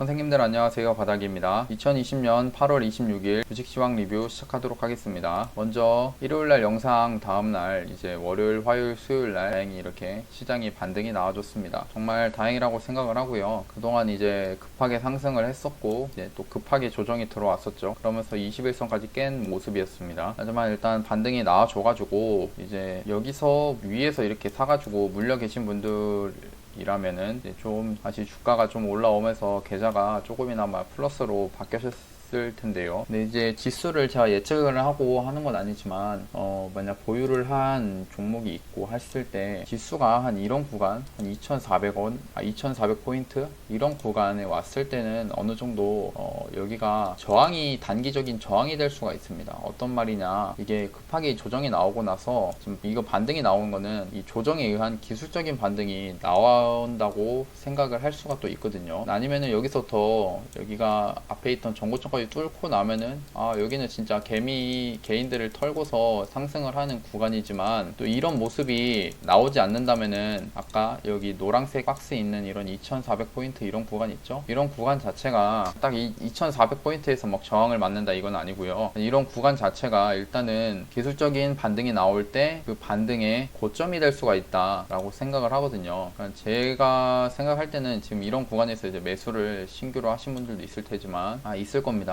선생님들 안녕하세요. 바닥입니다. 2020년 8월 26일 주식시황 리뷰 시작하도록 하겠습니다. 먼저 일요일날 영상 다음날 이제 월요일, 화요일, 수요일날 다행히 이렇게 시장이 반등이 나와줬습니다. 정말 다행이라고 생각을 하고요. 그동안 이제 급하게 상승을 했었고 이제 또 급하게 조정이 들어왔었죠. 그러면서 21선까지 깬 모습이었습니다. 하지만 일단 반등이 나와줘가지고 이제 여기서 위에서 이렇게 사가지고 물려 계신 분들 이라면은 좀 다시 주가가 좀 올라오면서 계좌가 조금이나마 플러스로 바뀌었을 텐데요. 근데 이제 지수를 제가 예측을 하고 하는 건 아니지만 만약 보유를 한 종목이 있고 했을 때 지수가 한 이런 구간 한 2,400원 2,400포인트 이런 구간에 왔을 때는 어느 정도 여기가 저항이 단기적인 저항이 될 수가 있습니다. 어떤 말이냐, 이게 급하게 조정이 나오고 나서 지금 이거 반등이 나오는 거는 이 조정에 의한 기술적인 반등이 나온다고 생각을 할 수가 또 있거든요. 아니면은 여기서 더 여기가 앞에 있던 전고점까지 뚫고 나면은 여기는 진짜 개인들을 털고서 상승을 하는 구간이지만 또 이런 모습이 나오지 않는다면은 아까 여기 노란색 박스에 있는 이런 2400포인트 이런 구간 있죠? 이런 구간 자체가 딱 이 2400포인트에서 막 저항을 맞는다 이건 아니고요. 이런 구간 자체가 일단은 기술적인 반등이 나올 때 그 반등의 고점이 될 수가 있다라고 생각을 하거든요. 그러니까 제가 생각할 때는 지금 이런 구간에서 이제 매수를 신규로 하신 분들도 있을 테지만 있을 겁니다.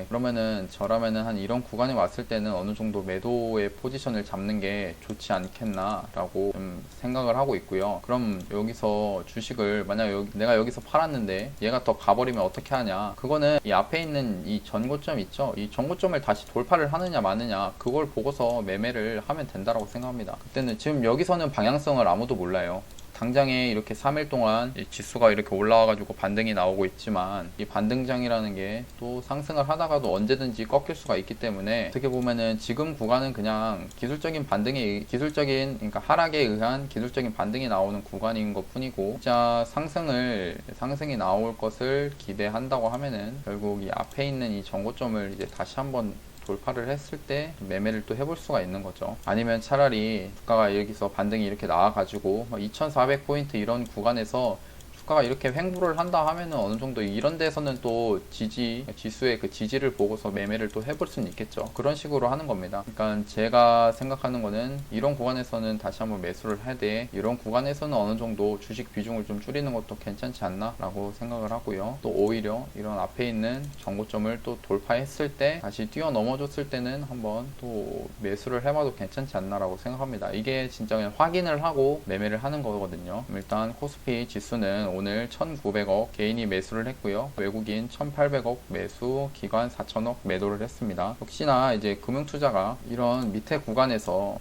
그러면은 저라면은 한 이런 구간에 왔을 때는 어느 정도 매도의 포지션을 잡는 게 좋지 않겠나라고 좀 생각을 하고 있고요. 그럼 여기서 주식을 만약 내가 여기서 팔았는데 얘가 더 가버리면 어떻게 하냐? 그거는 이 앞에 있는 이 전고점 있죠? 이 전고점을 다시 돌파를 하느냐 마느냐 그걸 보고서 매매를 하면 된다라고 생각합니다. 그때는 지금 여기서는 방향성을 아무도 몰라요. 당장에 이렇게 3일 동안 지수가 이렇게 올라와가지고 반등이 나오고 있지만 이 반등장이라는 게 또 상승을 하다가도 언제든지 꺾일 수가 있기 때문에 어떻게 보면은 지금 구간은 그냥 기술적인 그러니까 하락에 의한 기술적인 반등이 나오는 구간인 것 뿐이고, 진짜 상승이 나올 것을 기대한다고 하면은 결국 이 앞에 있는 이 전고점을 이제 다시 한번 돌파를 했을 때 매매를 또 해볼 수가 있는 거죠. 아니면 차라리 주가가 여기서 반등이 이렇게 나와가지고 2400포인트 이런 구간에서 주가가 이렇게 횡보를 한다 하면은 어느 정도 이런 데서는 또 지수의 그 지지를 보고서 매매를 또 해볼 수는 있겠죠. 그런 식으로 하는 겁니다. 그러니까 제가 생각하는 거는 이런 구간에서는 다시 한번 매수를 해야 돼. 이런 구간에서는 어느 정도 주식 비중을 좀 줄이는 것도 괜찮지 않나 라고 생각을 하고요. 또 오히려 이런 앞에 있는 정고점을 또 돌파했을 때 다시 뛰어넘어줬을 때는 한번 또 매수를 해봐도 괜찮지 않나 라고 생각합니다. 이게 진짜 그냥 확인을 하고 매매를 하는 거거든요. 일단 코스피 지수는 오늘 1900억 개인이 매수를 했고요. 외국인 1800억 매수, 기관 4000억 매도를 했습니다. 역시나 이제 금융투자가 이런 밑에 구간에서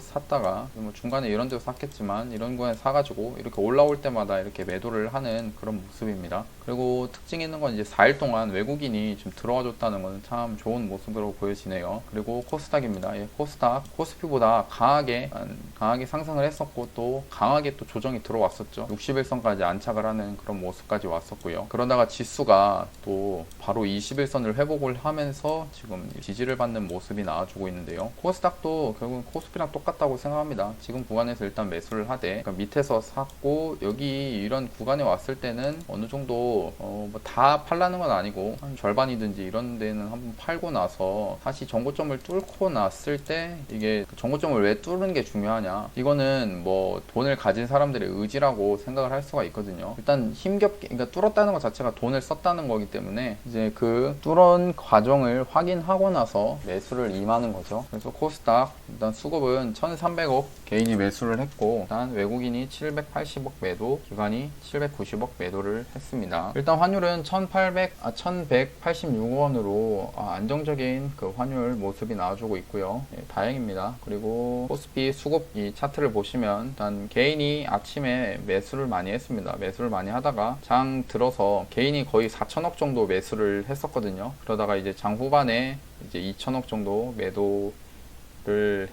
샀다가 뭐 중간에 이런 데서 샀겠지만 이런 구간에 사가지고 이렇게 올라올 때마다 이렇게 매도를 하는 그런 모습입니다. 그리고 특징 있는 건 이제 4일 동안 외국인이 좀 들어와 줬다는 건 참 좋은 모습으로 보여지네요. 그리고 코스닥입니다. 코스닥 코스피보다 강하게 상승을 했었고 또 강하게 또 조정이 들어왔었죠. 61선까지 안착을 하는 그런 모습까지 왔었고요. 그러다가 지수가 또 바로 21선을 회복을 하면서 지금 지지를 받는 모습이 나와주고 있는데요. 코스닥도 결국은 코스피랑 똑같다고 생각합니다. 지금 구간에서 일단 매수를 하되 그러니까 밑에서 샀고 여기 이런 구간에 왔을 때는 어느 정도 다 팔라는 건 아니고 한 절반이든지 이런 데는 한번 팔고 나서 다시 정고점을 뚫고 났을 때 이게 정고점을 왜 뚫는 게 중요하냐, 이거는 뭐 돈을 가진 사람들의 의지라고 생각을 할 수가 있거든요. 일단 힘겹게 그러니까 뚫었다는 것 자체가 돈을 썼다는 거기 때문에 이제 그 뚫은 과정을 확인하고 나서 매수를 임하는 거죠. 그래서 코스닥 일단 수급은 1300억 개인이 매수를 했고 일단 외국인이 780억 매도, 기관이 790억 매도를 했습니다. 일단 환율은 1186원으로 안정적인 그 환율 모습이 나와주고 있고요. 다행입니다. 그리고 코스피 수급 이 차트를 보시면 일단 개인이 아침에 매수를 많이 했습니다. 매수를 많이 하다가 장 들어서 개인이 거의 4천억 정도 매수를 했었거든요. 그러다가 이제 장 후반에 이제 2천억 정도 매도를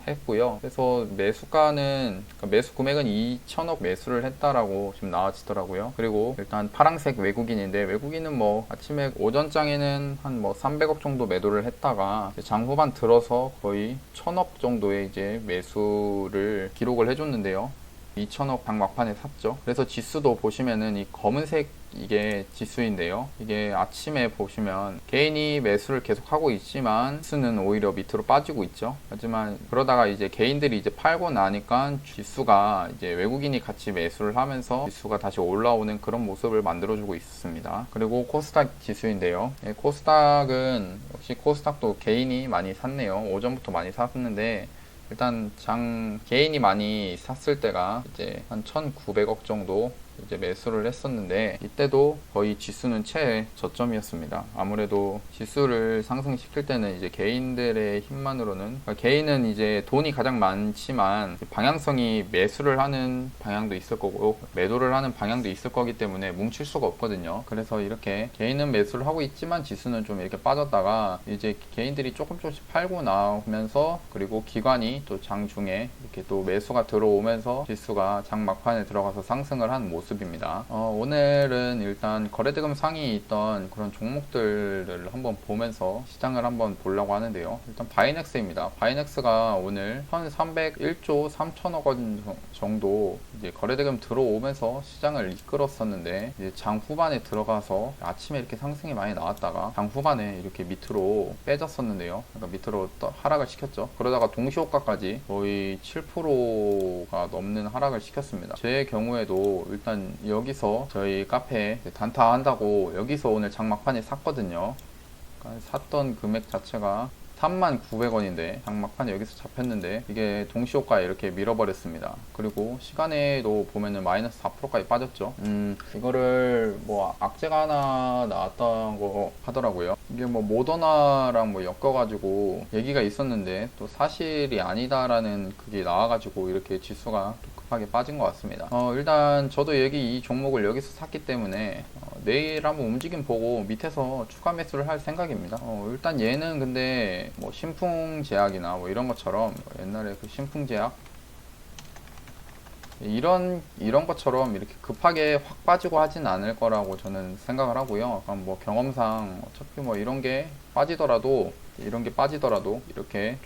했고요. 그래서 매수가는 매수 금액은 2천억 매수를 했다라고 지금 나와지더라고요. 그리고 일단 파란색 외국인인데 외국인은 뭐 아침에 오전장에는 한 뭐 300억 정도 매도를 했다가 장 후반 들어서 거의 1000억 정도의 이제 매수를 기록을 해줬는데요. 2천억 장막판에 샀죠. 그래서 지수도 보시면은 이 검은색 이게 지수인데요. 이게 아침에 보시면 개인이 매수를 계속 하고 있지만 지수는 오히려 밑으로 빠지고 있죠. 하지만 그러다가 이제 개인들이 이제 팔고 나니까 지수가 이제 외국인이 같이 매수를 하면서 지수가 다시 올라오는 그런 모습을 만들어주고 있습니다. 그리고 코스닥 지수인데요. 코스닥은 역시 코스닥도 개인이 많이 샀네요. 오전부터 많이 샀는데 일단 개인이 많이 샀을 때가 이제 한 1,900억 정도 이제 매수를 했었는데 이때도 거의 지수는 최저점이었습니다. 아무래도 지수를 상승시킬 때는 이제 개인들의 힘만으로는, 그러니까 개인은 이제 돈이 가장 많지만 방향성이 매수를 하는 방향도 있을 거고 매도를 하는 방향도 있을 거기 때문에 뭉칠 수가 없거든요. 그래서 이렇게 개인은 매수를 하고 있지만 지수는 좀 이렇게 빠졌다가 이제 개인들이 조금씩 팔고 나오면서 그리고 기관이 또 장중에 이렇게 또 매수가 들어오면서 지수가 장 막판에 들어가서 상승을 한 모습입니다. 오늘은 일단 거래대금 상위 있던 그런 종목들을 한번 보면서 시장을 한번 보려고 하는데요. 일단 바이넥스입니다. 바이넥스가 오늘 1,301조 3천억 원 정도 이제 거래대금 들어오면서 시장을 이끌었었는데 이제 장 후반에 들어가서 아침에 이렇게 상승이 많이 나왔다가 장 후반에 이렇게 밑으로 빼졌었는데요. 그러니까 밑으로 하락을 시켰죠. 그러다가 동시호가까지 거의 7%가 넘는 하락을 시켰습니다. 제 경우에도 일단 여기서 저희 카페 단타 한다고 여기서 오늘 장막판에 샀거든요. 그러니까 샀던 금액 자체가 39,000원인데 장막판에 여기서 잡혔는데 이게 동시호가에 이렇게 밀어버렸습니다. 그리고 시간에도 보면은 마이너스 4%까지 빠졌죠. 이거를 뭐 악재가 하나 나왔던 거 하더라고요. 이게 뭐 모더나랑 뭐 엮여가지고 얘기가 있었는데 또 사실이 아니다라는 그게 나와가지고 이렇게 지수가 급하게 빠진 것 같습니다. 일단 저도 이 종목을 여기서 샀기 때문에 내일 한번 움직임 보고 밑에서 추가 매수를 할 생각입니다. 일단 얘는 근데 뭐 신풍제약이나 뭐 이런 것처럼 옛날에 그 신풍제약 이런 것처럼 이렇게 급하게 확 빠지고 하진 않을 거라고 저는 생각을 하고요. 약간 뭐 경험상 어차피 뭐 이런 게 빠지더라도 이렇게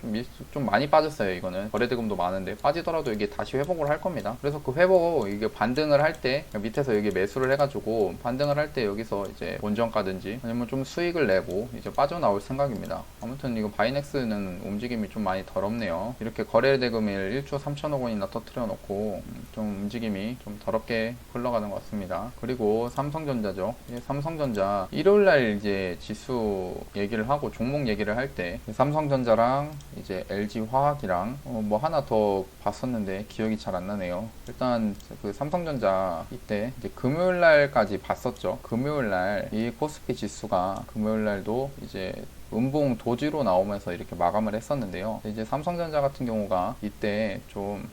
좀 많이 빠졌어요. 이거는 거래대금도 많은데 빠지더라도 이게 다시 회복을 할 겁니다. 그래서 그 회복 이게 반등을 할 때 밑에서 여기 매수를 해가지고 반등을 할 때 여기서 이제 본전가든지 아니면 좀 수익을 내고 이제 빠져나올 생각입니다. 아무튼 이거 바이넥스는 움직임이 좀 많이 더럽네요. 이렇게 거래대금을 1조 3천억 원이나 터트려 놓고 좀 움직임이 좀 더럽게 흘러가는 것 같습니다. 그리고 삼성전자죠. 삼성전자 일요일날 이제 지수 얘기를 하고 종목 얘기를 할 때 삼성전자랑 이제 LG화학이랑 뭐 하나 더 봤었는데 기억이 잘 안 나네요. 일단 그 삼성전자 이때 이제 금요일날까지 봤었죠. 금요일날 이 코스피 지수가 금요일날도 이제 음봉 도지로 나오면서 이렇게 마감을 했었는데요. 이제 삼성전자 같은 경우가 이때 좀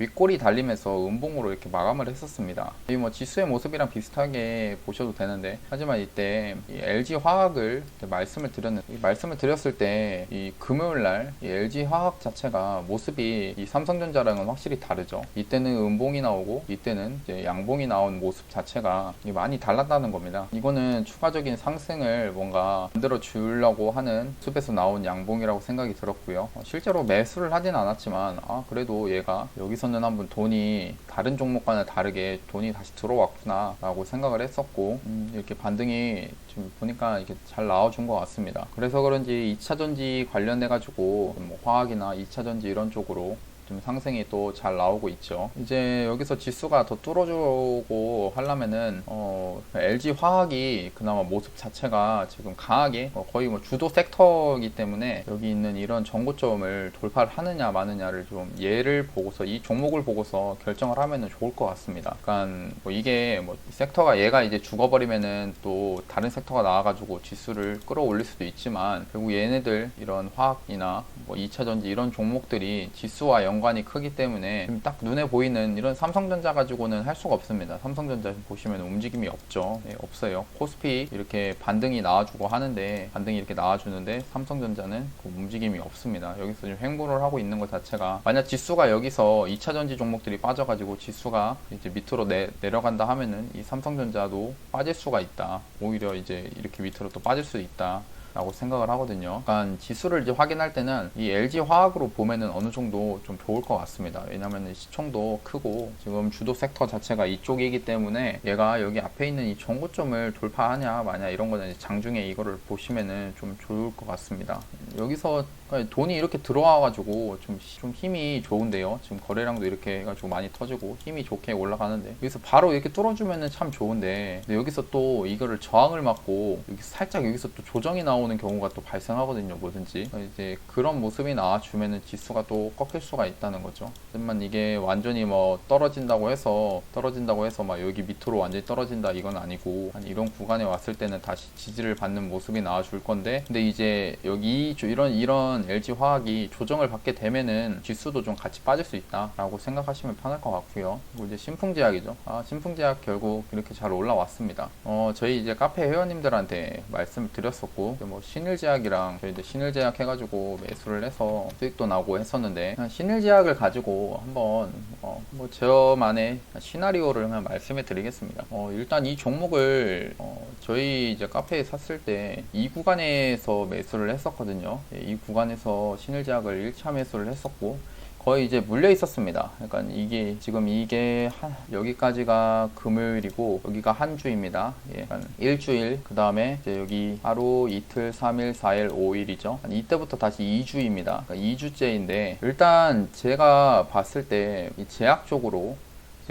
윗골이 달리면서 음봉으로 이렇게 마감을 했었습니다. 이 뭐 지수의 모습이랑 비슷하게 보셔도 되는데 하지만 이때 이 LG 화학을 말씀을 드렸을 때 이 금요일날 이 LG 화학 자체가 모습이 이 삼성전자랑은 확실히 다르죠. 이때는 음봉이 나오고 이때는 이제 양봉이 나온 모습 자체가 많이 달랐다는 겁니다. 이거는 추가적인 상승을 뭔가 만들어 주려고 하는 숲에서 나온 양봉이라고 생각이 들었고요. 실제로 매수를 하진 않았지만 그래도 얘가 여기서 한번 돈이 다른 종목과는 다르게 돈이 다시 들어왔구나 라고 생각을 했었고 이렇게 반등이 지금 보니까 이렇게 잘 나와준 것 같습니다. 그래서 그런지 2차전지 관련해 가지고 뭐 화학이나 2차전지 이런 쪽으로 좀 상승이 또 잘 나오고 있죠. 이제 여기서 지수가 더 뚫어주고 하려면은 LG 화학이 그나마 모습 자체가 지금 강하게 거의 뭐 주도 섹터이기 때문에 여기 있는 이런 전고점을 돌파를 하느냐 마느냐를 좀 얘를 보고서 이 종목을 보고서 결정을 하면은 좋을 것 같습니다. 그러니까 뭐 이게 뭐 섹터가 얘가 이제 죽어버리면은 또 다른 섹터가 나와가지고 지수를 끌어올릴 수도 있지만 결국 얘네들 이런 화학이나 뭐 2차전지 이런 종목들이 지수와 연관이 크기 때문에 지금 딱 눈에 보이는 이런 삼성전자 가지고는 할 수가 없습니다. 삼성전자 보시면 움직임이 없죠. 네, 없어요. 코스피 이렇게 반등이 나와주고 하는데 반등이 이렇게 나와주는데 삼성전자는 그 움직임이 없습니다. 여기서 지금 횡보를 하고 있는 것 자체가 만약 지수가 여기서 2차전지 종목들이 빠져가지고 지수가 이제 밑으로 내려간다 하면은 이 삼성전자도 빠질 수가 있다. 오히려 이제 이렇게 밑으로 또 빠질 수 있다. 라고 생각을 하거든요. 약간 지수를 이제 확인할 때는 이 LG화학으로 보면은 어느 정도 좀 좋을 것 같습니다. 왜냐면은 시총도 크고 지금 주도 섹터 자체가 이쪽이기 때문에 얘가 여기 앞에 있는 이 정고점을 돌파하냐 마냐 이런 거는 장중에 이거를 보시면은 좀 좋을 것 같습니다. 여기서 돈이 이렇게 들어와가지고 좀 힘이 좋은데요. 지금 거래량도 이렇게 해가지고 많이 터지고 힘이 좋게 올라가는데 여기서 바로 이렇게 뚫어주면은 참 좋은데 근데 여기서 또 이거를 저항을 맞고 여기 살짝 여기서 또 조정이 나오는 경우가 또 발생하거든요. 뭐든지 이제 그런 모습이 나와주면은 지수가 또 꺾일 수가 있다는 거죠. 하지만 이게 완전히 뭐 떨어진다고 해서 막 여기 밑으로 완전히 떨어진다 이건 아니고 한 이런 구간에 왔을 때는 다시 지지를 받는 모습이 나와줄 건데 근데 이제 여기 이런 LG화학이 조정을 받게 되면은 지수도 좀 같이 빠질 수 있다라고 생각하시면 편할 것 같고요. 그리고 이제 신풍제약이죠. 신풍제약 결국 이렇게 잘 올라왔습니다. 저희 이제 카페 회원님들한테 말씀을 드렸었고 뭐 신일제약이랑 저희 이제 신일제약 해가지고 매수를 해서 수익도 나고 했었는데 신일제약을 가지고 한번 뭐 저만의 시나리오를 한번 말씀해 드리겠습니다. 일단 이 종목을 저희 이제 카페에 샀을 때 이 구간에서 매수를 했었거든요. 이 구간에서 신일제약을 1차 매수를 했었고 거의 이제 물려 있었습니다. 그러니까 이게 여기까지가 금요일이고 여기가 한 주입니다. 그러니까 일주일 그 다음에 이제 여기 하루 이틀 3일 4일 5일이죠. 이때부터 다시 2주입니다. 그러니까 2주째인데 일단 제가 봤을 때 이 제약 쪽으로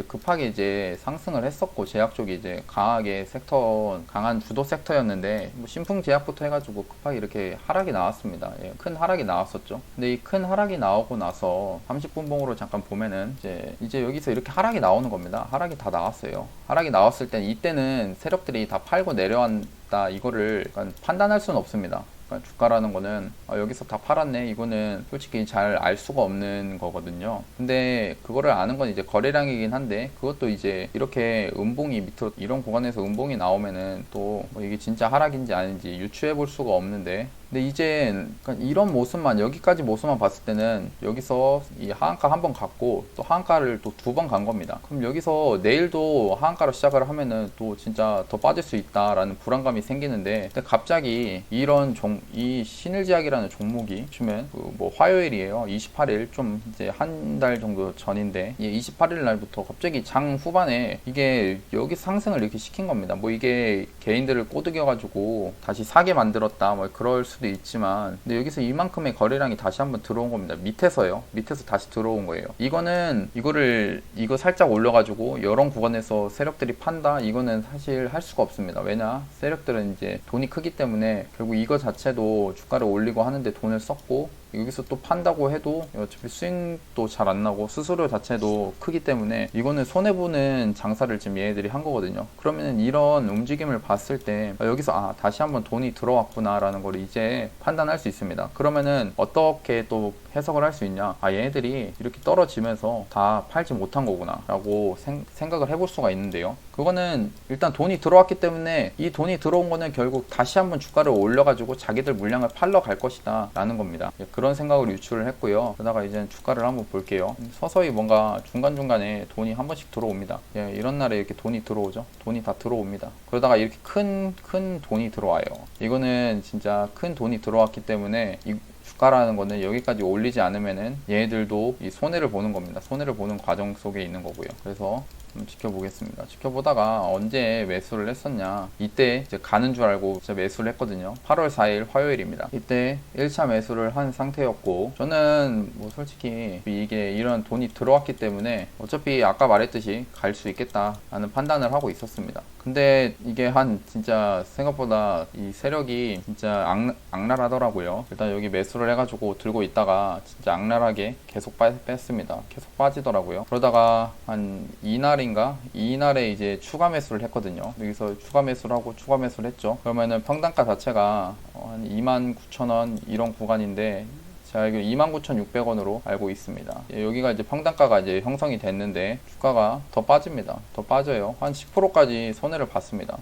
급하게 이제 상승을 했었고 제약 쪽이 이제 강한 주도 섹터였는데 뭐 신풍제약부터 해가지고 급하게 이렇게 하락이 나왔습니다. 큰 하락이 나왔었죠. 근데 이 큰 하락이 나오고 나서 30분봉으로 잠깐 보면은 이제 여기서 이렇게 하락이 나오는 겁니다. 하락이 다 나왔어요. 하락이 나왔을 때 이때는 세력들이 다 팔고 내려왔다 이거를 약간 판단할 수는 없습니다. 주가라는 거는 여기서 다 팔았네 이거는 솔직히 잘 알 수가 없는 거거든요. 근데 그거를 아는 건 이제 거래량이긴 한데 그것도 이제 이렇게 음봉이 밑으로 이런 구간에서 음봉이 나오면은 또 뭐 이게 진짜 하락인지 아닌지 유추해 볼 수가 없는데 근데 이제 이런 모습만 여기까지 모습만 봤을 때는 여기서 이 하한가 한 번 갔고 또 하한가를 또 두 번 간 겁니다. 그럼 여기서 내일도 하한가로 시작을 하면은 또 진짜 더 빠질 수 있다라는 불안감이 생기는데 근데 갑자기 이 신일제약이라는 종목이 보시면 뭐 화요일이에요. 28일 좀 이제 한 달 정도 전인데 28일 날부터 갑자기 장 후반에 이게 여기 상승을 이렇게 시킨 겁니다. 뭐 이게 개인들을 꼬드겨 가지고 다시 사게 만들었다 뭐 그럴 수도 있지만 근데 여기서 이만큼의 거래량이 다시 한번 들어온 겁니다. 밑에서 다시 들어온 거예요. 이거 살짝 올려가지고 이런 구간에서 세력들이 판다 이거는 사실 할 수가 없습니다. 왜냐 세력들은 이제 돈이 크기 때문에 결국 이거 자체도 주가를 올리고 하는데 돈을 썼고 여기서 또 판다고 해도 어차피 수익도 잘 안 나고 수수료 자체도 크기 때문에 이거는 손해보는 장사를 지금 얘네들이 한 거거든요. 그러면 이런 움직임을 봤을 때 여기서 다시 한번 돈이 들어왔구나 라는 걸 이제 판단할 수 있습니다. 그러면은 어떻게 또 해석을 할 수 있냐 얘네들이 이렇게 떨어지면서 다 팔지 못한 거구나 라고 생각을 해볼 수가 있는데요. 그거는 일단 돈이 들어왔기 때문에 이 돈이 들어온 거는 결국 다시 한번 주가를 올려가지고 자기들 물량을 팔러 갈 것이다 라는 겁니다. 그런 생각을 유추를 했고요. 그러다가 이제 주가를 한번 볼게요. 서서히 뭔가 중간중간에 돈이 한 번씩 들어옵니다. 이런 날에 이렇게 돈이 들어오죠. 돈이 다 들어옵니다. 그러다가 이렇게 큰 돈이 들어와요. 이거는 진짜 큰 돈이 들어왔기 때문에 주가라는 거는 여기까지 올리지 않으면은 얘네들도 이 손해를 보는 겁니다. 손해를 보는 과정 속에 있는 거고요. 그래서 좀 지켜보겠습니다. 지켜보다가 언제 매수를 했었냐 이때 이제 가는 줄 알고 진짜 매수를 했거든요. 8월 4일 화요일입니다. 이때 1차 매수를 한 상태였고 저는 뭐 솔직히 이게 이런 돈이 들어왔기 때문에 어차피 아까 말했듯이 갈 수 있겠다 라는 판단을 하고 있었습니다. 근데 이게 진짜 생각보다 이 세력이 진짜 악랄하더라고요. 일단 여기 매수를 해가지고 들고 있다가 진짜 악랄하게 계속 뺐습니다. 계속 빠지더라고요. 그러다가 한 이날에 이제 추가 매수를 했거든요. 여기서 추가 매수를 하고 추가 매수를 했죠. 그러면은 평단가 자체가 한 29,000원 이런 구간인데 제가 알기로 29,600원으로 알고 있습니다. 여기가 이제 평단가가 이제 형성이 됐는데 주가가 더 빠집니다. 더 빠져요. 한 10%까지 손해를 봤습니다.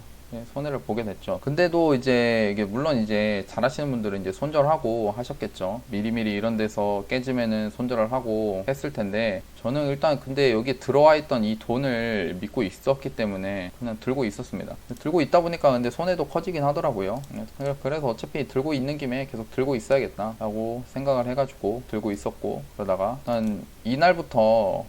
손해를 보게 됐죠. 근데도 이제 이게 물론 이제 잘하시는 분들은 이제 손절하고 하셨겠죠. 미리미리 이런 데서 깨지면은 손절을 하고 했을 텐데, 저는 일단 근데 여기에 들어와 있던 이 돈을 믿고 있었기 때문에 그냥 들고 있었습니다. 들고 있다 보니까 근데 손해도 커지긴 하더라고요. 그래서 어차피 들고 있는 김에 계속 들고 있어야겠다라고 생각을 해가지고 들고 있었고, 그러다가 일단 이날부터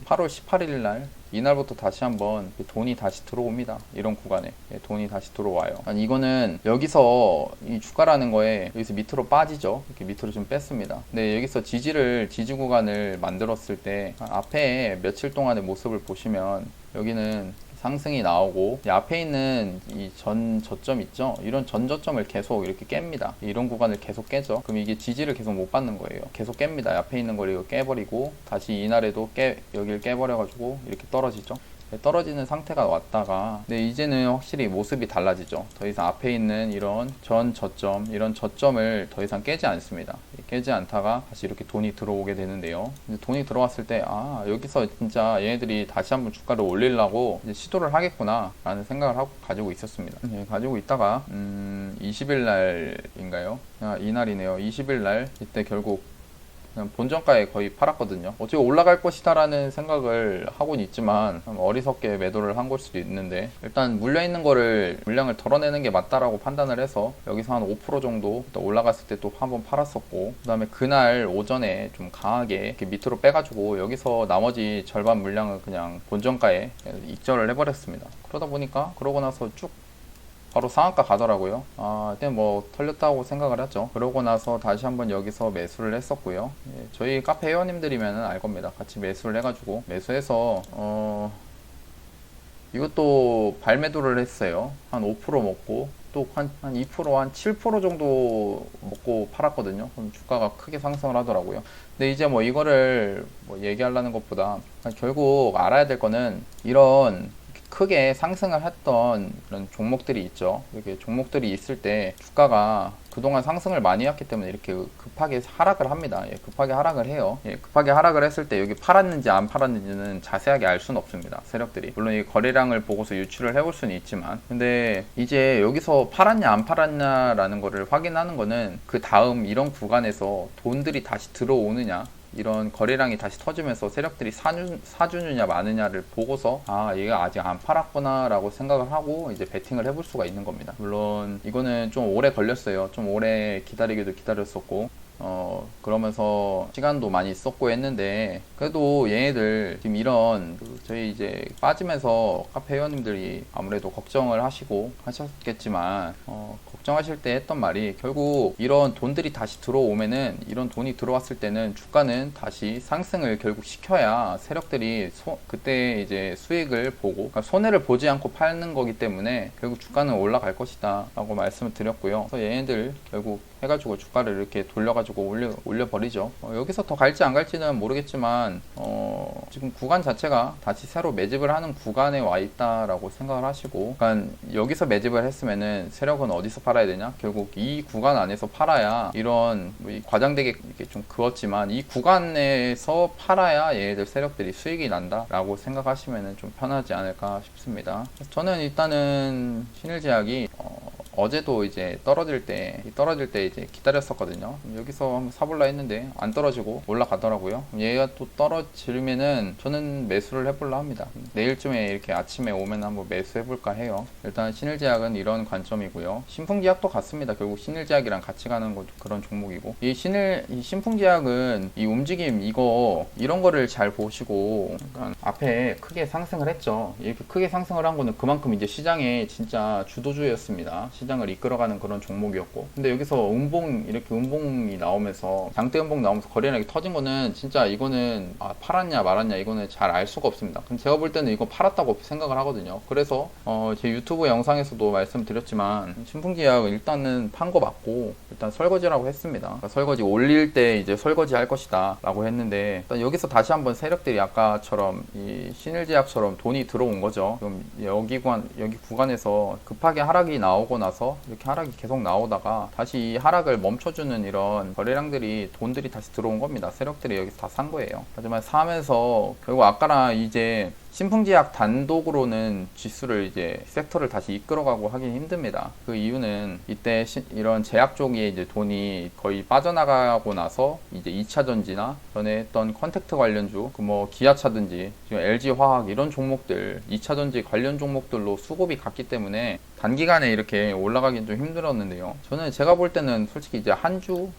8월 18일 날 이날부터 다시 한번 돈이 다시 들어옵니다. 이런 구간에 돈이 다시 들어와요. 아니, 이거는 여기서 이 주가라는 거에 여기서 밑으로 빠지죠. 이렇게 밑으로 좀 뺐습니다. 근데 여기서 지지 구간을 만들었을 때 앞에 며칠 동안의 모습을 보시면 여기는 상승이 나오고 앞에 있는 이 전 저점 있죠. 이런 전 저점을 계속 이렇게 깹니다. 이런 구간을 계속 깨죠. 그럼 이게 지지를 계속 못 받는 거예요. 계속 깹니다. 앞에 있는 걸 이거 깨버리고 다시 이날에도 여기를 깨버려가지고 이렇게 떨어지죠. 떨어지는 상태가 왔다가, 근데 이제는 확실히 모습이 달라지죠. 더 이상 앞에 있는 이런 전 저점, 이런 저점을 더 이상 깨지 않습니다. 깨지 않다가 다시 이렇게 돈이 들어오게 되는데요. 돈이 들어왔을 때, 여기서 진짜 얘네들이 다시 한번 주가를 올리려고 이제 시도를 하겠구나 라는 생각을 하고 가지고 있었습니다. 가지고 있다가 20일 날인가요? 이날이네요. 20일 날 이때 결국 그냥 본전가에 거의 팔았거든요. 어떻게 올라갈 것이다라는 생각을 하고는 있지만 어리석게 매도를 한 걸 수도 있는데, 일단 물려있는 거를 물량을 덜어내는 게 맞다라고 판단을 해서 여기서 한 5% 정도 올라갔을 때 또 한번 팔았었고, 그 다음에 그날 오전에 좀 강하게 이렇게 밑으로 빼가지고 여기서 나머지 절반 물량을 그냥 본전가에 익절을 해버렸습니다. 그러다 보니까 그러고 나서 쭉 바로 상한가 가더라고요. 그때 뭐 털렸다고 생각을 했죠. 그러고 나서 다시 한번 여기서 매수를 했었고요. 저희 카페 회원님들이면 알 겁니다. 같이 매수를 해가지고 매수해서 이것도 발매도를 했어요. 한 5% 먹고 또 한 2%, 한 7% 정도 먹고 팔았거든요. 그럼 주가가 크게 상승을 하더라고요. 근데 이제 뭐 이거를 뭐 얘기하려는 것보다 결국 알아야 될 거는, 이런 크게 상승을 했던 이런 종목들이 있죠. 이렇게 종목들이 있을 때 주가가 그동안 상승을 많이 했기 때문에 이렇게 급하게 하락을 합니다. 급하게 하락을 해요. 급하게 하락을 했을 때 여기 팔았는지 안 팔았는지는 자세하게 알 수는 없습니다. 세력들이. 물론 이 거래량을 보고서 유출을 해볼 수는 있지만, 근데 이제 여기서 팔았냐 안 팔았냐라는 거를 확인하는 거는 그 다음 이런 구간에서 돈들이 다시 들어오느냐, 이런 거래량이 다시 터지면서 세력들이 사주느냐 마느냐를 보고서 얘가 아직 안 팔았구나 라고 생각을 하고 이제 베팅을 해볼 수가 있는 겁니다. 물론 이거는 좀 오래 걸렸어요. 좀 오래 기다리기도 기다렸었고, 그러면서 시간도 많이 썼고 했는데, 그래도 얘네들 지금 이런 저희 이제 빠지면서 카페 회원님들이 아무래도 걱정을 하시고 하셨겠지만, 걱정하실 때 했던 말이, 결국 이런 돈들이 다시 들어오면은, 이런 돈이 들어왔을 때는 주가는 다시 상승을 결국 시켜야 세력들이 그때 이제 수익을 보고, 그러니까 손해를 보지 않고 팔는 거기 때문에 결국 주가는 올라갈 것이다 라고 말씀을 드렸고요. 그래서 얘네들 결국 해가지고 주가를 이렇게 돌려가지고 올려버리죠. 여기서 더 갈지 안 갈지는 모르겠지만, 지금 구간 자체가 다시 새로 매집을 하는 구간에 와 있다라고 생각을 하시고, 그러니까 여기서 매집을 했으면은 세력은 어디서 팔아야 되냐? 결국 이 구간 안에서 팔아야, 이런 과장되게 이렇게 좀 그었지만 이 구간에서 팔아야 얘네들 세력들이 수익이 난다라고 생각하시면은 좀 편하지 않을까 싶습니다. 저는 일단은 신일제약이 어제도 이제 떨어질 때 이제 기다렸었거든요. 여기서 한번 사볼라 했는데 안 떨어지고 올라가더라고요. 얘가 또 떨어지면은 저는 매수를 해볼라 합니다. 내일쯤에 이렇게 아침에 오면 한번 매수해볼까 해요. 일단 신일제약은 이런 관점이고요. 신풍제약도 같습니다. 결국 신일제약이랑 같이 가는 것도 그런 종목이고, 이 신풍제약은 이 움직임 이런 거를 잘 보시고, 그러니까 앞에 크게 상승을 했죠. 이렇게 크게 상승을 한 거는 그만큼 이제 시장의 진짜 주도주였습니다. 시장을 이끌어가는 그런 종목이었고, 근데 여기서 이렇게 음봉이 나오면서, 장대 음봉 나오면서 거래량이 터진 거는 진짜 이거는 팔았냐 말았냐 이거는 잘 알 수가 없습니다. 근데 제가 볼 때는 이거 팔았다고 생각을 하거든요. 그래서 제 유튜브 영상에서도 말씀드렸지만, 신풍제약은 일단은 판 거 맞고 일단 설거지라고 했습니다. 그러니까 설거지 올릴 때 이제 설거지 할 것이다 라고 했는데, 일단 여기서 다시 한번 세력들이 아까처럼 이 신일제약처럼 돈이 들어온 거죠. 그럼 여기 구간에서 급하게 하락이 나오고 나서 이렇게 하락이 계속 나오다가 다시 이 하락을 멈춰주는 이런 거래량들이, 돈들이 다시 들어온 겁니다. 세력들이 여기서 다 산 거예요. 하지만 사면서 결국 아까랑 이제 신풍제약 단독으로는 지수를 이제 섹터를 다시 이끌어가고 하긴 힘듭니다. 그 이유는 이때 이런 제약 쪽에 이제 돈이 거의 빠져나가고 나서 이제 2차 전지나 전에 했던 컨택트 관련주, 그 뭐 기아차든지 지금 LG화학 이런 종목들 2차 전지 관련 종목들로 수급이 갔기 때문에 단기간에 이렇게 올라가긴 좀 힘들었는데요. 저는 제가 볼 때는 솔직히 이제 한 주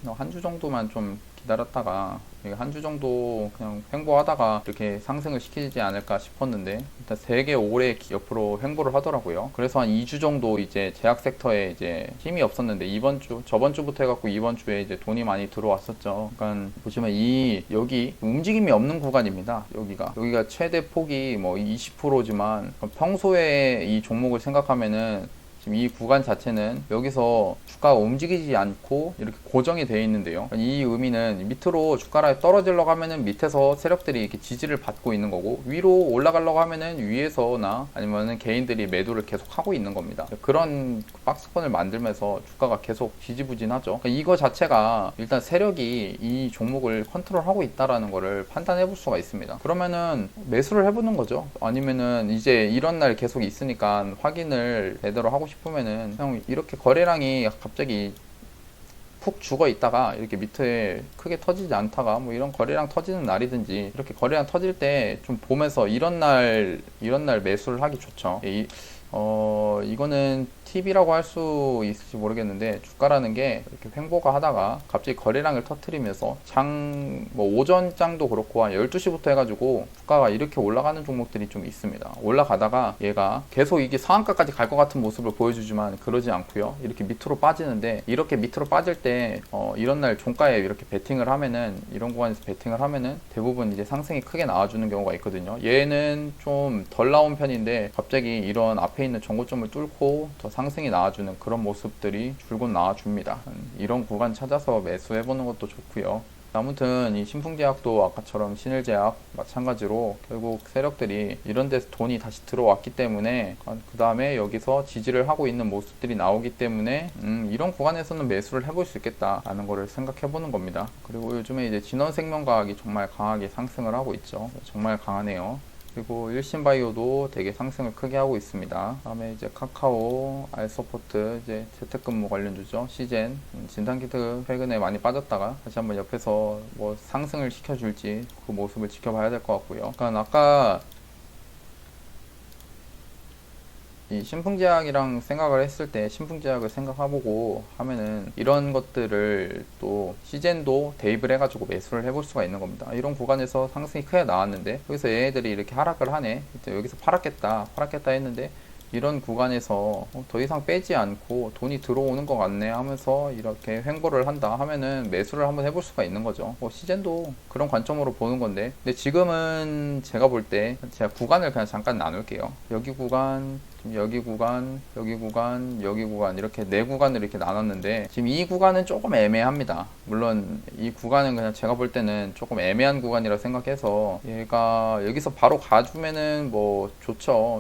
정도만 좀 기다렸다가 한 주 정도 그냥 횡보하다가 이렇게 상승을 시키지 않을까 싶었는데 일단 되게 오래 옆으로 횡보를 하더라고요. 그래서 한 2주 정도 이제 제약 섹터에 이제 힘이 없었는데 저번 주부터 해갖고 이번 주에 이제 돈이 많이 들어왔었죠. 그러니까 보시면 여기 움직임이 없는 구간입니다. 여기가 최대 폭이 뭐 20%지만 평소에 이 종목을 생각하면은 지금 이 구간 자체는 여기서 주가가 움직이지 않고 이렇게 고정이 되어 있는데요. 이 의미는 밑으로 주가가 떨어지려고 하면은 밑에서 세력들이 이렇게 지지를 받고 있는 거고, 위로 올라가려고 하면은 위에서나 아니면은 개인들이 매도를 계속 하고 있는 겁니다. 그런 박스권을 만들면서 주가가 계속 지지부진하죠. 이거 자체가 일단 세력이 이 종목을 컨트롤하고 있다라는 거를 판단해 볼 수가 있습니다. 그러면은 매수를 해보는 거죠. 아니면은 이제 이런 날 계속 있으니까 확인을 제대로 하고 싶으면은 그냥 이렇게 거래량이 갑자기 푹 죽어 있다가 이렇게 밑에 크게 터지지 않다가 뭐 이런 거래량 터지는 날이든지 이렇게 거래량 터질 때 좀 보면서 이런 날 매수를 하기 좋죠. 이거는 팁이라고 할 수 있을지 모르겠는데, 주가라는 게 이렇게 횡보가 하다가 갑자기 거래량을 터트리면서 뭐 오전장도 그렇고 한 12시부터 해가지고 주가가 이렇게 올라가는 종목들이 좀 있습니다. 올라가다가 얘가 계속 이게 상한가까지 갈 것 같은 모습을 보여주지만 그러지 않고요. 이렇게 밑으로 빠지는데, 이렇게 밑으로 빠질 때 이런 날 종가에 이렇게 베팅을 하면은, 이런 구간에서 베팅을 하면은 대부분 이제 상승이 크게 나와주는 경우가 있거든요. 얘는 좀 덜 나온 편인데 갑자기 이런 앞에 있는 전고점을 뚫고 더 상승이 나와주는 그런 모습들이 줄곧 나와줍니다. 이런 구간 찾아서 매수해보는 것도 좋고요. 아무튼 이 신풍제약도 아까처럼 신일제약 마찬가지로 결국 세력들이 이런 데서 돈이 다시 들어왔기 때문에 그 다음에 여기서 지지를 하고 있는 모습들이 나오기 때문에 이런 구간에서는 매수를 해볼 수 있겠다라는 거를 생각해 보는 겁니다. 그리고 요즘에 이제 진원생명과학이 정말 강하게 상승을 하고 있죠. 정말 강하네요. 그리고 일신바이오도 되게 상승을 크게 하고 있습니다. 다음에 이제 카카오, 알서포트, 이제 재택근무 관련주죠. 시젠, 진단키트 최근에 많이 빠졌다가 다시 한번 옆에서 뭐 상승을 시켜줄지 그 모습을 지켜봐야 될 것 같고요. 그러니까 아까 이 신풍제약이랑 생각을 했을 때 신풍제약을 생각해보고 하면은 이런 것들을 또 시젠도 대입을 해가지고 매수를 해볼 수가 있는 겁니다. 이런 구간에서 상승이 크게 나왔는데 여기서 얘네들이 이렇게 하락을 하네. 여기서 팔았겠다 했는데 이런 구간에서 더 이상 빼지 않고 돈이 들어오는 것 같네 하면서 이렇게 횡보를 한다 하면은 매수를 한번 해볼 수가 있는 거죠. 시젠도 그런 관점으로 보는 건데, 근데 지금은 제가 볼 때 제가 구간을 그냥 잠깐 나눌게요. 여기 구간, 여기 구간, 여기 구간, 여기 구간, 이렇게 네 구간을 이렇게 나눴는데 지금 이 구간은 조금 애매합니다. 물론 이 구간은 그냥 제가 볼 때는 조금 애매한 구간이라 생각해서 얘가 여기서 바로 가주면은 뭐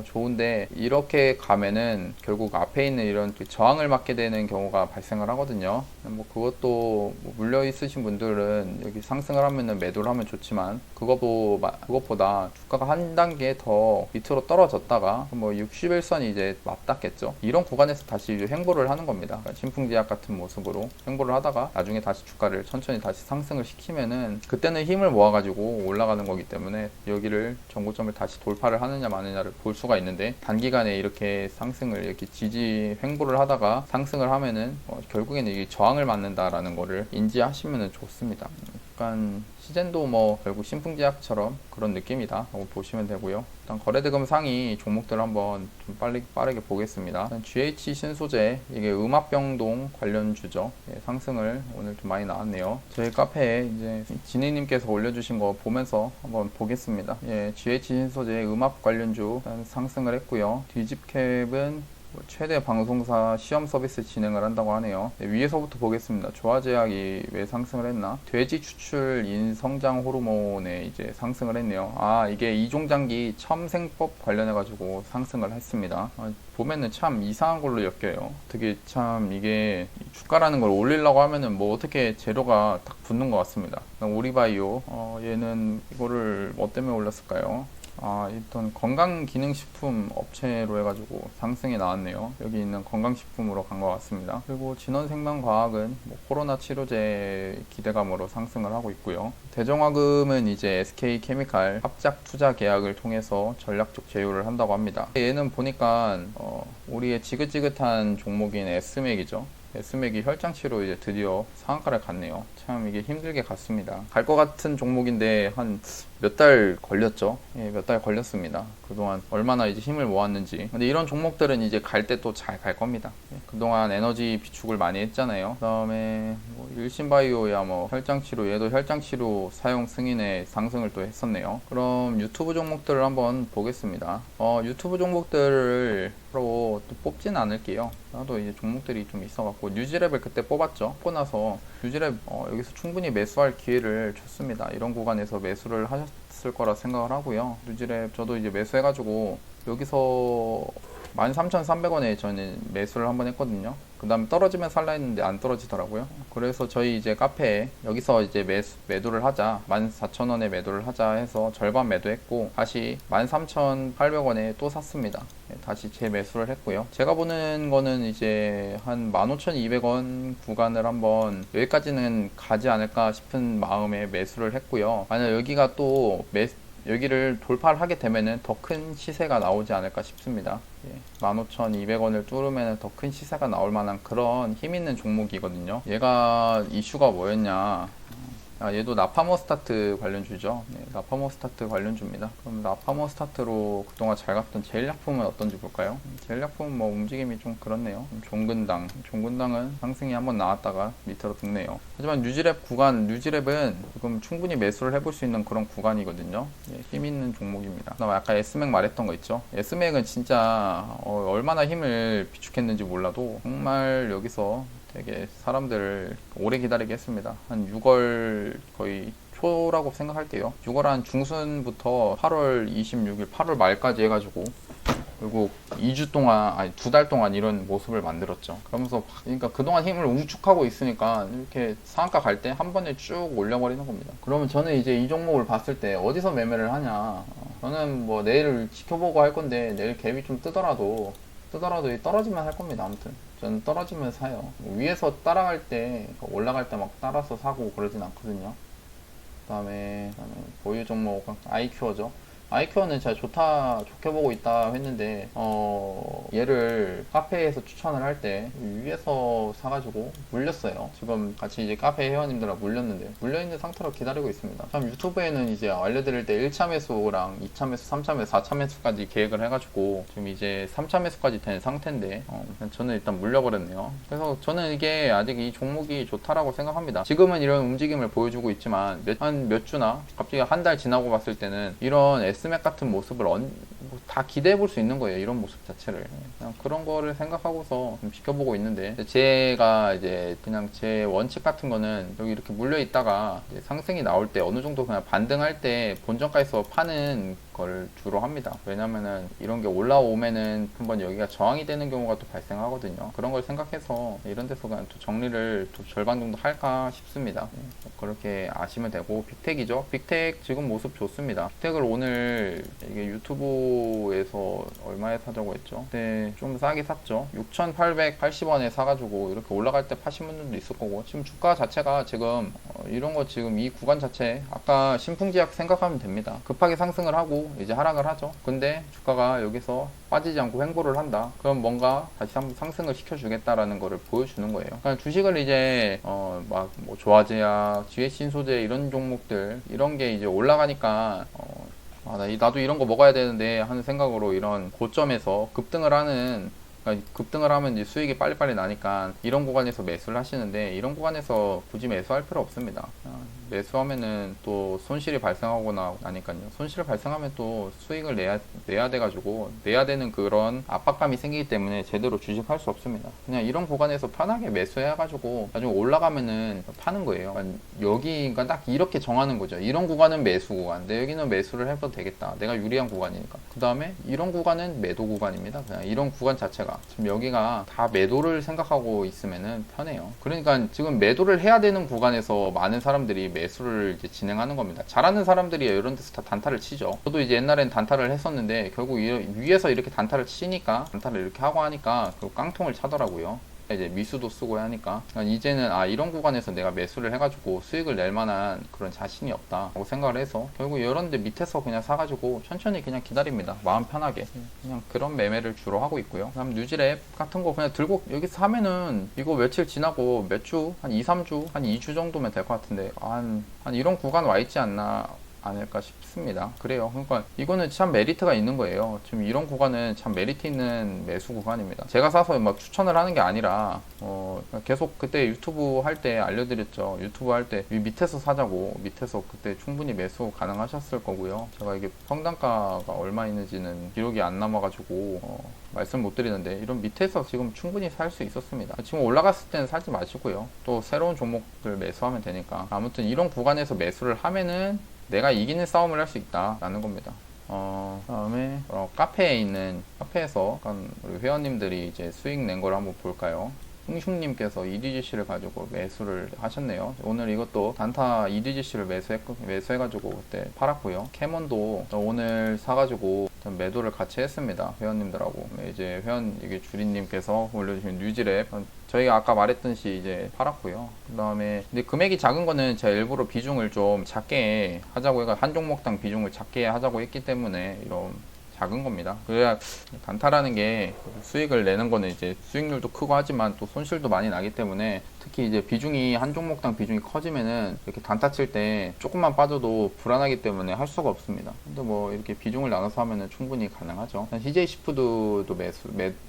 좋은데 이렇게 가면은 결국 앞에 있는 이런 저항을 맞게 되는 경우가 발생을 하거든요. 뭐 그것도 뭐 물려 있으신 분들은 여기 상승을 하면은 매도를 하면 좋지만 그것보다 주가가 한 단계 더 밑으로 떨어졌다가 뭐 61선이 이제 맞닿겠죠. 이런 구간에서 다시 횡보를 하는 겁니다. 그러니까 신풍제약 같은 모습으로 횡보를 하다가 나중에 다시 주가를 천천히 다시 상승을 시키면은 그때는 힘을 모아가지고 올라가는 거기 때문에 여기를 전고점을 다시 돌파를 하느냐 마느냐를 볼 수가 있는데, 단기간에 이렇게 상승을 이렇게 지지 횡보를 하다가 상승을 하면은 결국에는 이 저항을 맞는다라는 거를 인지하시면은 좋습니다. 약간 시젠도 뭐 결국 신풍제약처럼 그런 느낌이다 라고 보시면 되고요. 일단 거래대금 상위 종목들 한번 좀 빠르게 보겠습니다. 일단 GH 신소재, 이게 음압병동 관련주죠. 예, 상승을 오늘 좀 많이 나왔네요. 저희 카페에 이제 진희님께서 올려주신 거 보면서 한번 보겠습니다. 예, GH 신소재 음압 관련주 일단 상승을 했고요. 뒤집캡은 최대 방송사 시험 서비스 진행을 한다고 하네요. 네, 위에서부터 보겠습니다. 조화제약이 왜 상승을 했나? 돼지 추출 인성장 호르몬에 이제 상승을 했네요. 이게 이종장기 첨생법 관련해가지고 상승을 했습니다. 보면은 참 이상한 걸로 엮여요. 되게 참 이게 주가라는 걸 올리려고 하면은 뭐 어떻게 재료가 딱 붙는 것 같습니다. 오리바이오, 얘는 이거를 뭐 때문에 올렸을까요? 일단 건강기능식품 업체로 해가지고 상승이 나왔네요. 여기 있는 건강식품으로 간 것 같습니다. 그리고 진원생명과학은 뭐 코로나 치료제 기대감으로 상승을 하고 있고요. 대정화금은 이제 SK케미칼 합작 투자 계약을 통해서 전략적 제휴를 한다고 합니다. 얘는 보니까 우리의 지긋지긋한 종목인 S맥이죠. S맥이 혈장치로 이제 드디어 상한가를 갔네요. 참 이게 힘들게 갔습니다. 갈 것 같은 종목인데 한 몇 달 걸렸죠. 예, 몇 달 걸렸습니다. 그동안 얼마나 이제 힘을 모았는지. 근데 이런 종목들은 이제 갈 때 또 잘 갈 겁니다. 예, 그동안 에너지 비축을 많이 했잖아요. 그 다음에 뭐 일신바이오야 뭐 혈장치료, 얘도 혈장치료 사용 승인에 상승을 또 했었네요. 그럼 유튜브 종목들을 한번 보겠습니다. 유튜브 종목들을 바로 또 뽑진 않을게요. 나도 이제 종목들이 좀 있어갖고 뉴지랩을 그때 뽑았죠. 뽑고 나서 뉴지랩 여기서 충분히 매수할 기회를 줬습니다. 이런 구간에서 매수를 하셨을 거라 생각을 하고요. 뉴지랩 저도 이제 매수해가지고 여기서 13,300원에 저는 매수를 한번 했거든요. 그 다음에 떨어지면 살라 했는데 안 떨어지더라고요. 그래서 저희 이제 카페에 여기서 이제 매도를 하자, 14,000원에 매도를 하자 해서 절반 매도했고 다시 13,800원에 또 샀습니다. 다시 재매수를 했고요. 제가 보는 거는 이제 한 15,200원 구간을 한번 여기까지는 가지 않을까 싶은 마음에 매수를 했고요. 만약 여기가 또 여기를 돌파를 하게 되면은 더 큰 시세가 나오지 않을까 싶습니다. 15,200원을 뚫으면 더 큰 시세가 나올 만한 그런 힘 있는 종목이거든요. 얘가 이슈가 뭐였냐? 얘도 나파모스타트 관련주죠. 네, 나파모스타트 관련주입니다. 그럼 나파모스타트로 그동안 잘 갔던 제일약품은 어떤지 볼까요? 제일약품은 뭐 움직임이 좀 그렇네요. 종근당은 상승이 한번 나왔다가 밑으로 등네요. 하지만 뉴지랩은 지금 충분히 매수를 해볼 수 있는 그런 구간이거든요. 네, 힘 있는 종목입니다. 그다음에 아까 S맥 말했던 거 있죠. S맥은 진짜 얼마나 힘을 비축했는지 몰라도 정말 여기서 되게 사람들을 오래 기다리게 했습니다. 한 6월 거의 초라고 생각할게요. 6월 한 중순부터 8월 26일, 8월 말까지 해가지고 결국 2주 동안, 아니 2달 동안 이런 모습을 만들었죠. 그러면서 그러니까 그동안 힘을 웅축하고 있으니까 이렇게 상한가 갈 때 한 번에 쭉 올려버리는 겁니다. 그러면 저는 이제 이 종목을 봤을 때 어디서 매매를 하냐? 저는 뭐 내일을 지켜보고 할 건데 내일 갭이 좀 뜨더라도 떨어지면 할 겁니다. 아무튼 저는 떨어지면 사요. 위에서 따라갈 때 올라갈 때 막 따라서 사고 그러진 않거든요. 그다음에 보유 종목 아이큐어죠. 아이큐어는 제가 좋게 보고 있다 했는데 얘를 카페에서 추천을 할 때 위에서 사가지고 물렸어요. 지금 같이 이제 카페 회원님들하고 물려있는 상태로 기다리고 있습니다. 참 유튜브에는 이제 알려드릴 때 1차 매수랑 2차 매수, 3차 매수, 4차 매수까지 계획을 해가지고 지금 이제 3차 매수까지 된 상태인데 저는 일단 물려버렸네요. 그래서 저는 이게 아직 이 종목이 좋다라고 생각합니다. 지금은 이런 움직임을 보여주고 있지만 한 몇 주나 갑자기 한 달 지나고 봤을 때는 이런 S맥 같은 모습을 다 기대해 볼 수 있는 거예요. 이런 모습 자체를. 그냥 그런 거를 생각하고서 좀 지켜보고 있는데, 제가 이제 그냥 제 원칙 같은 거는 여기 이렇게 물려 있다가 상승이 나올 때 어느 정도 그냥 반등할 때 본전가에서 파는 걸 주로 합니다. 왜냐면은 이런 게 올라오면은 한번 여기가 저항이 되는 경우가 또 발생하거든요. 그런 걸 생각해서 이런 데서 그냥 또 정리를 또 절반 정도 할까 싶습니다. 그렇게 아시면 되고, 빅텍이죠. 빅텍 지금 모습 좋습니다. 빅텍을 오늘 이게 유튜브에서 얼마에 사자고 했죠? 네, 좀 싸게 샀죠. 6,880원에 사가지고 이렇게 올라갈 때 파신 분들도 있을 거고, 지금 주가 자체가 지금 이런 거 지금 이 구간 자체 아까 신풍지약 생각하면 됩니다. 급하게 상승을 하고 이제 하락을 하죠. 근데 주가가 여기서 빠지지 않고 횡보를 한다. 그럼 뭔가 다시 한번 상승을 시켜주겠다라는 거를 보여주는 거예요. 그러니까 주식을 이제 막 뭐 조화제약, GS신소재 이런 종목들 이런 게 이제 올라가니까 나도 이런 거 먹어야 되는데 하는 생각으로 이런 고점에서 급등을 하면 이제 수익이 빨리빨리 나니까 이런 구간에서 매수를 하시는데, 이런 구간에서 굳이 매수할 필요 없습니다. 매수하면은 또 손실이 발생하거나 나니까요. 손실이 발생하면 또 수익을 내야 돼가지고 내야 되는 그런 압박감이 생기기 때문에 제대로 주식할 수 없습니다. 그냥 이런 구간에서 편하게 매수해가지고 나중에 올라가면은 파는 거예요. 그러니까 딱 이렇게 정하는 거죠. 이런 구간은 매수 구간, 내 여기는 매수를 해도 되겠다. 내가 유리한 구간이니까. 그 다음에 이런 구간은 매도 구간입니다. 그냥 이런 구간 자체가 지금 여기가 다 매도를 생각하고 있으면은 편해요. 그러니까 지금 매도를 해야 되는 구간에서 많은 사람들이 매수를 이제 진행하는 겁니다. 잘하는 사람들이 이런 데서 다 단타를 치죠. 저도 이제 옛날엔 단타를 했었는데 결국 위에서 이렇게 단타를 치니까 단타를 이렇게 하고 하니까 그 깡통을 차더라고요. 이제 미수도 쓰고 하니까 이제는 이런 구간에서 내가 매수를 해가지고 수익을 낼 만한 그런 자신이 없다고 생각을 해서 결국 이런데 밑에서 그냥 사가지고 천천히 그냥 기다립니다. 마음 편하게 그냥 그런 매매를 주로 하고 있고요. 그다음 뉴질앱 같은 거 그냥 들고 여기서 하면은 이거 며칠 지나고 몇 주? 한 2, 3주? 한 2주 정도면 될 것 같은데 한 이런 구간 와 있지 않을까 싶습니다. 그래요. 그러니까 이거는 참 메리트가 있는 거예요. 지금 이런 구간은 참 메리트 있는 매수 구간입니다. 제가 사서 막 추천을 하는 게 아니라 계속 그때 유튜브 할 때 알려드렸죠. 유튜브 할 때 밑에서 사자고 밑에서 그때 충분히 매수 가능하셨을 거고요. 제가 이게 평단가가 얼마 있는지는 기록이 안 남아가지고 말씀 못 드리는데 이런 밑에서 지금 충분히 살 수 있었습니다. 지금 올라갔을 때는 사지 마시고요. 또 새로운 종목들 매수하면 되니까 아무튼 이런 구간에서 매수를 하면은 내가 이기는 싸움을 할 수 있다라는 겁니다. 다음에 카페에서 우리 회원님들이 이제 수익 낸 걸 한번 볼까요? 흥슝님께서 EDGC를 가지고 매수를 하셨네요. 오늘 이것도 단타 EDGC를 매수해가지고 그때 팔았고요. 캐몬도 오늘 사가지고 매도를 같이 했습니다. 회원님들하고. 이제 이게 주린님께서 올려주신 뉴질앱 저희가 아까 말했듯이 이제 팔았고요. 그 다음에 근데 금액이 작은 거는 제가 일부러 비중을 좀 작게 하자고 해가 한 종목당 비중을 작게 하자고 했기 때문에 이런 작은 겁니다. 그래야 단타라는 게 수익을 내는 거는 이제 수익률도 크고 하지만 또 손실도 많이 나기 때문에 특히 이제 비중이 한 종목당 비중이 커지면은 이렇게 단타 칠 때 조금만 빠져도 불안하기 때문에 할 수가 없습니다. 근데 뭐 이렇게 비중을 나눠서 하면은 충분히 가능하죠. CJ 시푸드도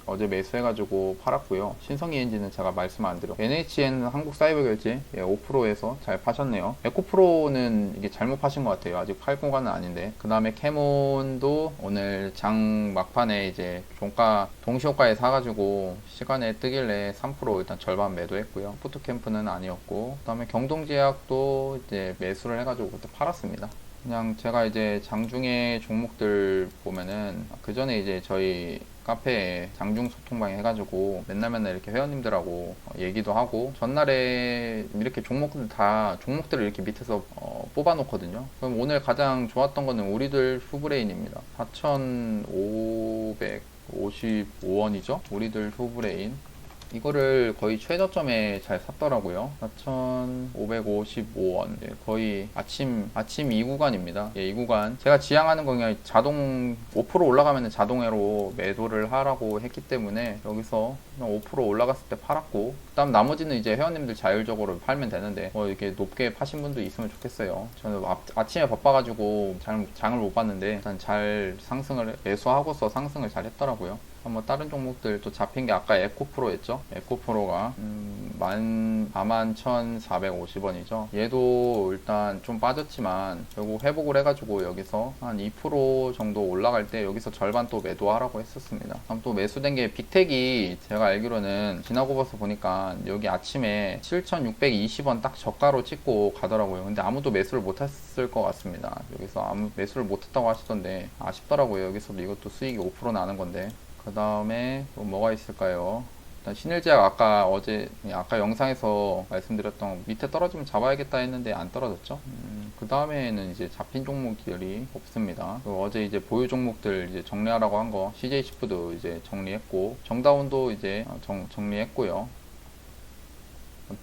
어제 매수해가지고 팔았고요. 신성이 엔진은 제가 말씀 안 드려. NHN 한국사이버결제 5%에서 잘 파셨네요. 에코프로는 이게 잘못 파신 것 같아요. 아직 팔 구간은 아닌데. 그 다음에 캐몬도 오늘 장 막판에 이제 종가 동시호가에 사가지고 시간에 뜨길래 3% 일단 절반 매도했고요. 포트캠프는 아니었고, 그 다음에 경동제약도 이제 매수를 해가지고 그때 팔았습니다. 그냥 제가 이제 장중에 종목들 보면은 그 전에 이제 저희 카페에 장중 소통방 해가지고 맨날 이렇게 회원님들하고 얘기도 하고 전날에 이렇게 종목들을 이렇게 밑에서 뽑아 놓거든요. 그럼 오늘 가장 좋았던 거는 우리들 후브레인입니다. 4,555원이죠. 우리들 후브레인. 이거를 거의 최저점에 잘 샀더라고요. 4,555원. 거의 아침 이 구간입니다. 이 구간. 제가 지향하는 건 그냥 자동 5% 올라가면 자동으로 매도를 하라고 했기 때문에 여기서 그냥 5% 올라갔을 때 팔았고, 그 다음 나머지는 이제 회원님들 자율적으로 팔면 되는데 이렇게 높게 파신 분도 있으면 좋겠어요. 저는 아침에 바빠가지고 장을 못 봤는데 일단 잘 매수하고서 상승을 잘 했더라고요. 한번 다른 종목들 또 잡힌 게 아까 에코프로였죠. 에코프로가 41,450원이죠. 얘도 일단 좀 빠졌지만 결국 회복을 해가지고 여기서 한 2% 정도 올라갈 때 여기서 절반 또 매도하라고 했었습니다. 그럼 또 매수된 게 빅텍이 제가 알기로는 지나고 봐서 보니까 여기 아침에 7,620원 딱 저가로 찍고 가더라고요. 근데 아무도 매수를 못했을 것 같습니다. 여기서 아무 매수를 못했다고 하시던데 아쉽더라고요. 여기서도 이것도 수익이 5% 나는 건데. 그 다음에 또 뭐가 있을까요? 일단 신일제약 아까 영상에서 말씀드렸던 밑에 떨어지면 잡아야겠다 했는데 안 떨어졌죠. 그 다음에는 이제 잡힌 종목들이 없습니다. 어제 이제 보유 종목들 이제 정리하라고 한 거 CJ 시푸드 이제 정리했고, 정다운도 이제 정리했고요.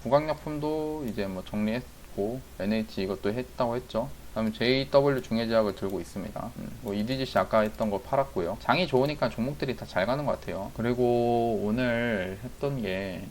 부강약품도 이제 뭐 정리했고, NH 이것도 했다고 했죠. 그다음에 JW 중해제약을 들고 있습니다. EDGC 아까 했던 거 팔았고요. 장이 좋으니까 종목들이 다 잘 가는 것 같아요. 그리고 오늘 했던 게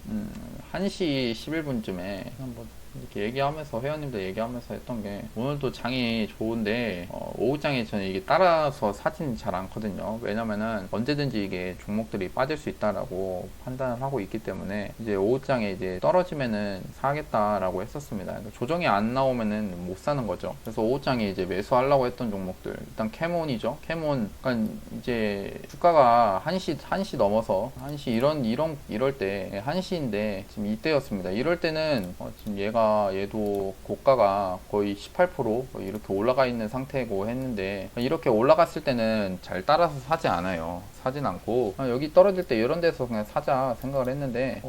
1시 11분쯤에 한번 이렇게 얘기하면서 회원님들 얘기하면서 했던 게 오늘도 장이 좋은데 오후장에 저는 이게 따라서 사진 잘 않거든요. 왜냐면은 언제든지 이게 종목들이 빠질 수 있다라고 판단을 하고 있기 때문에 이제 오후장에 이제 떨어지면은 사겠다라고 했었습니다. 그러니까 조정이 안 나오면은 못 사는 거죠. 그래서 오후장에 이제 매수하려고 했던 종목들 일단 캐몬이죠. 캐몬 그러니까 이제 주가가 1시 넘어서 1시 이럴 때 1시인데 지금 이때였습니다. 이럴 때는 지금 얘도 고가가 거의 18% 이렇게 올라가 있는 상태고 했는데 이렇게 올라갔을 때는 잘 따라서 사지 않아요. 사진 않고 여기 떨어질 때 이런 데서 그냥 사자 생각을 했는데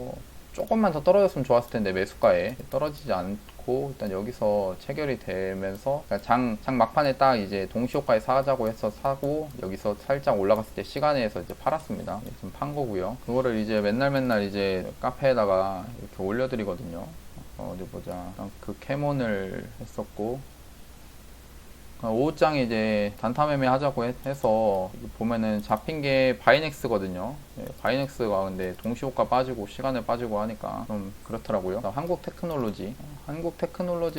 조금만 더 떨어졌으면 좋았을 텐데 매수가에 떨어지지 않고 일단 여기서 체결이 되면서 그러니까 장 막판에 딱 이제 동시호가에 사자고 해서 사고 여기서 살짝 올라갔을 때 시간에서 이제 팔았습니다. 지금 판 거고요. 그거를 이제 맨날 이제 카페에다가 이렇게 올려드리거든요. 어디 보자. 일단 그 캐몬을 했었고 5장에 이제 단타 매매 하자고 해서 보면은 잡힌 게 바이넥스거든요. 바이넥스가 근데 동시호가 빠지고 시간에 빠지고 하니까 좀 그렇더라고요. 한국 테크놀로지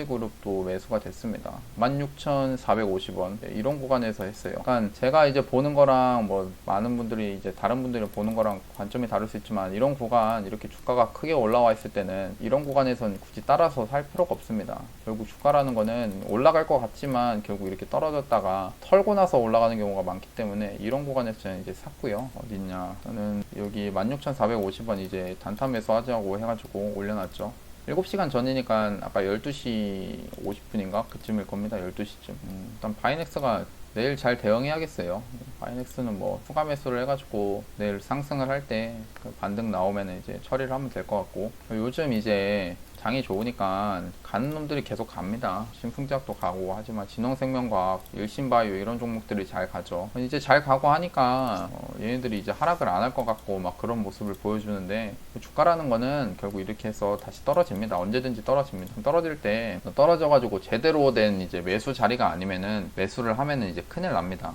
그룹도 매수가 됐습니다. 16,450원 이런 구간에서 했어요. 그러니까 제가 이제 보는 거랑 뭐 많은 분들이 이제 다른 분들이 보는 거랑 관점이 다를 수 있지만 이런 구간 이렇게 주가가 크게 올라와 있을 때는 이런 구간에선 굳이 따라서 살 필요가 없습니다. 결국 주가라는 거는 올라갈 것 같지만 결국 이렇게 떨어졌다가 털고 나서 올라가는 경우가 많기 때문에 이런 구간에서 저는 이제 샀고요. 어딨냐? 저는 여기 16,450원 이제 단타 매수 하자고 해가지고 올려놨죠. 7시간 전이니까 아까 12시 50분인가? 그쯤일 겁니다. 12시쯤. 일단 바이넥스가 내일 잘 대응해야겠어요. 바이넥스는 뭐 추가 매수를 해가지고 내일 상승을 할 때 반등 나오면 이제 처리를 하면 될 것 같고 요즘 이제 장이 좋으니까 가는 놈들이 계속 갑니다. 신풍제약도 가고 하지만 진홍생명과학, 일신바이오 이런 종목들이 잘 가죠. 이제 잘 가고 하니까 얘네들이 이제 하락을 안 할 것 같고 막 그런 모습을 보여주는데 주가라는 거는 결국 이렇게 해서 다시 떨어집니다. 언제든지 떨어집니다. 떨어질 때 떨어져가지고 제대로 된 이제 매수 자리가 아니면은 매수를 하면은 이제 큰일 납니다.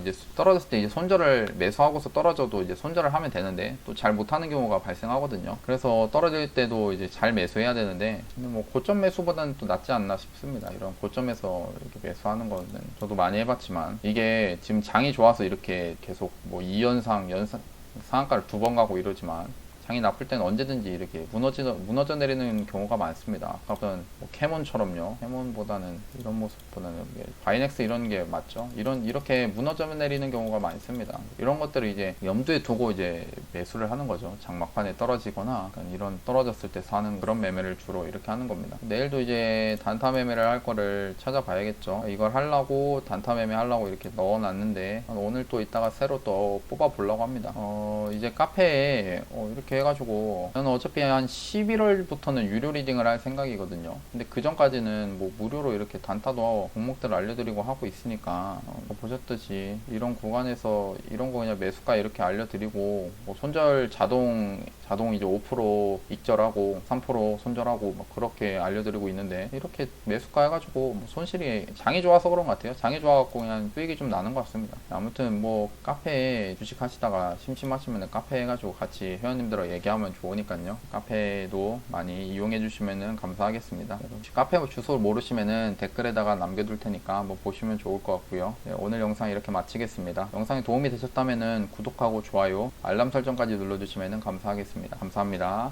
이제 떨어졌을 때 이제 손절을 매수하고서 떨어져도 이제 손절을 하면 되는데 또 잘 못하는 경우가 발생하거든요. 그래서 떨어질 때도 이제 잘 매수해야 되는데 뭐 고점 매수보다는 또 낫지 않나 싶습니다. 이런 고점에서 이렇게 매수하는 거는 저도 많이 해봤지만 이게 지금 장이 좋아서 이렇게 계속 뭐 2연상 상한가를 2번 가고 이러지만 장이 나쁠 때는 언제든지 이렇게 무너져 내리는 경우가 많습니다. 아까 뭐 캐몬처럼요. 캐몬보다는 이런 모습보다는 바이넥스 이런 게 맞죠. 이렇게 무너져 내리는 경우가 많습니다. 이런 것들을 이제 염두에 두고 이제 매수를 하는 거죠. 장 막판에 떨어지거나 이런 떨어졌을 때 사는 그런 매매를 주로 이렇게 하는 겁니다. 내일도 이제 단타 매매를 할 거를 찾아봐야겠죠. 이걸 하려고 단타 매매 하려고 이렇게 넣어놨는데 오늘 또 이따가 새로 또 뽑아 보려고 합니다. 이제 카페에 이렇게 해가지고 저는 어차피 한 11월부터는 유료 리딩을 할 생각이거든요. 근데 그 전까지는 뭐 무료로 이렇게 단타도 종목들을 알려드리고 하고 있으니까 보셨듯이 이런 구간에서 이런 거 그냥 매수가 이렇게 알려드리고 뭐 손절 자동 이제 5% 익절하고 3% 손절하고 막 그렇게 알려드리고 있는데 이렇게 매수가 해가지고 뭐 손실이 장이 좋아서 그런 것 같아요. 장이 좋아갖고 그냥 수익이 좀 나는 것 같습니다. 아무튼 뭐 카페에 주식 하시다가 심심하시면 카페 해가지고 같이 회원님들하고 얘기하면 좋으니까요. 카페도 많이 이용해 주시면 감사하겠습니다. 카페 주소 모르시면은 댓글에다가 남겨둘 테니까 한번 보시면 좋을 것 같고요. 오늘 영상 이렇게 마치겠습니다. 영상이 도움이 되셨다면은 구독하고 좋아요, 알람 설정까지 눌러주시면 감사하겠습니다. 감사합니다.